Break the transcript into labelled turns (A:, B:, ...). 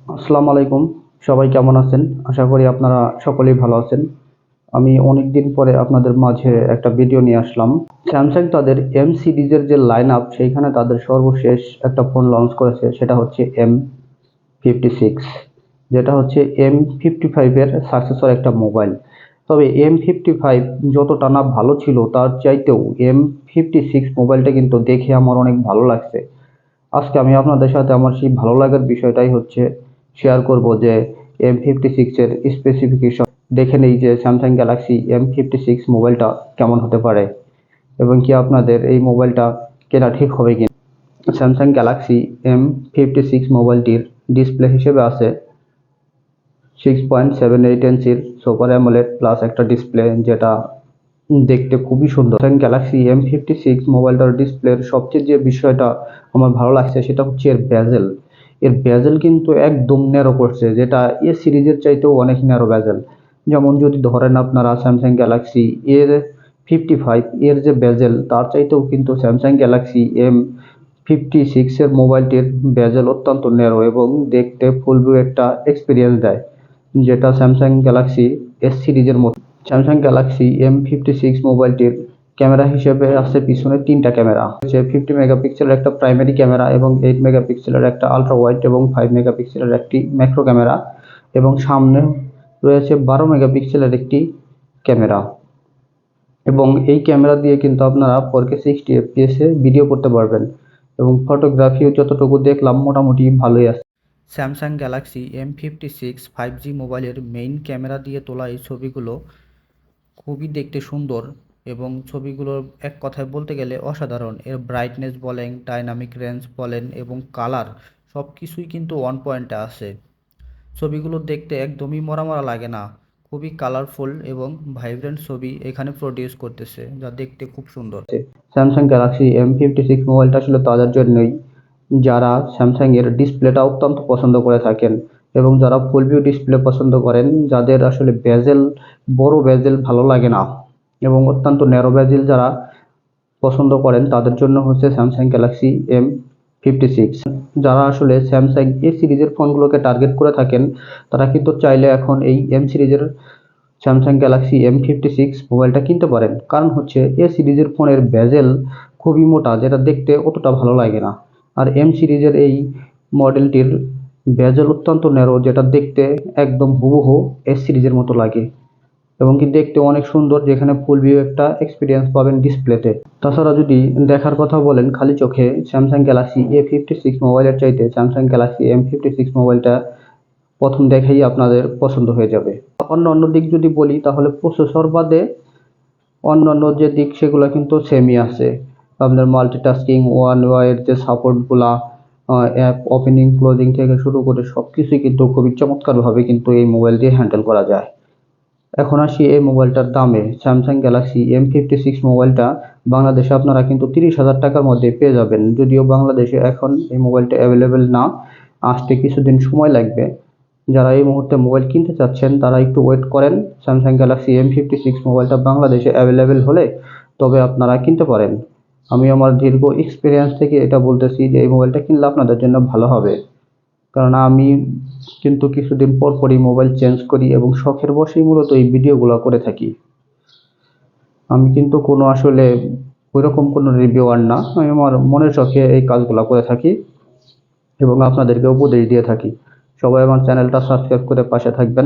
A: আসসালামু আলাইকুম। সবাই কেমন আছেন? আশা করি আপনারা সকলেই ভালো আছেন। আমি অনেকদিন পরে আপনাদের মাঝে একটা ভিডিও নিয়ে আসলাম। স্যামসাং তাদের এম সিরিজের যে লাইন আপ সেইখানে তাদের সর্বশেষ একটা ফোন লঞ্চ করেছে, সেটা হচ্ছে M56, যেটা হচ্ছে M55 এর সাকসেসর একটা মোবাইল। তবে M55 যতটা না ভালো ছিল তার চাইতেও M56 মোবাইলটা কিন্তু দেখে আমার অনেক ভালো লাগছে। আজকে আমি আপনাদের সাথে আমার সেই ভালো লাগার বিষয়টাই হচ্ছে শেয়ার করব যে M56 এর স্পেসিফিকেশন দেখে নেই যে স্যামসাং গ্যালাক্সি M56 মোবাইলটা কেমন হতে পারে এবং কি আপনাদের এই মোবাইলটা কেনা ঠিক হবে কি। স্যামসাং গ্যালাক্সি M56 মোবাইলটির ডিসপ্লে হিসেবে আছে 6.78 ইঞ্চির সুপার অ্যামোলেড প্লাস একটা ডিসপ্লে, যেটা দেখতে খুবই সুন্দর। স্যামসাং গ্যালাক্সি M56 মোবাইলটার ডিসপ্লের সবচেয়ে যে বিষয়টা আমার ভালো লাগছে সেটা হচ্ছে এর বেজেল কিন্তু একদম ন্যারো করছে, যেটা এ সিরিজের চাইতেও অনেক ন্যারো বেজেল। যেমন যদি ধরেন আপনারা স্যামসাং গ্যালাক্সি A55 এর যে বেজেল তার চাইতেও কিন্তু স্যামসাং গ্যালাক্সি M56 এর মোবাইলটির বেজেল অত্যন্ত ন্যারো এবং দেখতে ফুল ভিউ একটা এক্সপিরিয়েন্স দেয়, যেটা স্যামসাং গ্যালাক্সি এস সিরিজের মতো। স্যামসাং গ্যালাক্সি M56 মোবাইলটির ক্যামেরা হিসেবে আছে পিছনে তিনটা ক্যামেরা, হচ্ছে 50 মেগাপিক্সেলের একটা প্রাইমারি ক্যামেরা এবং 8 মেগাপিক্সেলের একটা আলট্রা ওয়াইড এবং 5 মেগাপিক্সেলের একটি ম্যাক্রো ক্যামেরা, এবং সামনে রয়েছে 12 মেগাপিক্সেলের একটি ক্যামেরা। এবং এই ক্যামেরা দিয়ে কিন্তু আপনারা 4K 60 FPS এ ভিডিও করতে পারবেন এবং ফটোগ্রাফিও যতটুকু দেখলাম মোটামুটি ভালোই আছে। স্যামসাং গ্যালাক্সি M56 5G মোবাইলের মেইন ক্যামেরা দিয়ে তোলা এই ছবিগুলো খুবই দেখতে সুন্দর এবং ছবিগুলোর এক কথায় বলতে গেলে অসাধারণ। এর ব্রাইটনেস বলেন, ডাইনামিক রেঞ্জ বলেন এবং কালার সব কিছুই কিন্তু ওয়ান পয়েন্টে আছে। ছবিগুলো দেখতে একদমই মরা মরা লাগে না, খুবই কালারফুল এবং ভাইব্রেন্ট ছবি এখানে প্রডিউস করতেছে, যা দেখতে খুব সুন্দর। স্যামসাং গ্যালাক্সি M56 মোবাইলটা আসলে তাদের জন্যই যারা স্যামসাং এর ডিসপ্লেটা অত্যন্ত পছন্দ করে থাকেন এবং যারা ফুল ভিউ ডিসপ্লে পছন্দ করেন, যাদের আসলে বেজেল বড় বেজেল ভালো লাগে না এবং অত্যন্ত ন্যারো বেজেল যারা পছন্দ করেন তাদের জন্য হচ্ছে স্যামসাং গ্যালাক্সি M56। যারা আসলে স্যামসাং এ সিরিজের ফোনগুলোকে টার্গেট করে থাকেন তারা কিন্তু চাইলে এখন এই এম সিরিজের স্যামসাং গ্যালাক্সি M56 মোবাইলটা কিনতে পারেন, কারণ হচ্ছে এ সিরিজের ফোনের বেজেল খুবই মোটা, যেটা দেখতে অতটা ভালো লাগে না। আর এম সিরিজের এই মডেলটির বেজেল অত্যন্ত ন্যারো, যেটা দেখতে একদম হুবহু এস সিরিজের মতো লাগে এবং কি দেখতে অনেক সুন্দর, যেখানে ফুল ভিউ একটা এক্সপিরিয়েন্স পাবেন ডিসপ্লেতে। তাছাড়া যদি দেখার কথা বলেন খালি চোখে, স্যামসাং গ্যালাক্সি A56 মোবাইলের চাইতে স্যামসাং গ্যালাক্সি M56 মোবাইলটা প্রথম দেখেই আপনাদের পছন্দ হয়ে যাবে। অন্য দিক যদি বলি তাহলে প্রসেসর বাদে অন্যান্য যে দিক সেগুলো কিন্তু সেমই আছে। আপনার মাল্টিটাস্কিং, ওয়ান ওয়াইয়ের যে সাপোর্টগুলা, অ্যাপ ওপেনিং ক্লোজিং থেকে শুরু করে সব কিছুই কিন্তু খুবই চমৎকারভাবে কিন্তু এই মোবাইল দিয়ে হ্যান্ডেল করা যায়। এখন আসি এই মোবাইলটার দামে। স্যামসাং গ্যালাক্সি M56 মোবাইলটা বাংলাদেশে আপনারা কিন্তু 30,000 টাকার মধ্যে পেয়ে যাবেন, যদিও বাংলাদেশে এখন এই মোবাইলটা অ্যাভেলেবেল না, আসতে কিছুদিন সময় লাগবে। যারা এই মুহূর্তে মোবাইল কিনতে চাচ্ছেন তারা একটু ওয়েট করেন, স্যামসাং গ্যালাক্সি M56 মোবাইলটা বাংলাদেশে অ্যাভেলেবেল হলে তবে আপনারা কিনতে পারেন। আমি আমার দীর্ঘ এক্সপিরিয়েন্স থেকে এটা বলতেছি যে এই মোবাইলটা কিনলে আপনাদের জন্য ভালো হবে, কারণ আমি কিন্তু কিছুদিন পর পরই মোবাইল চেঞ্জ করি এবং শখের বশেই মূলত এই ভিডিওগুলো করে থাকি। আমি কিন্তু কোনো আসলে ওইরকম কোনো রিভিউয়ার না, আমি আমার মনের শখে এই কাজগুলো করে থাকি এবং আপনাদেরকে উপদেশ দিয়ে থাকি। সবাই আমার চ্যানেলটা সাবস্ক্রাইব করে পাশে থাকবেন।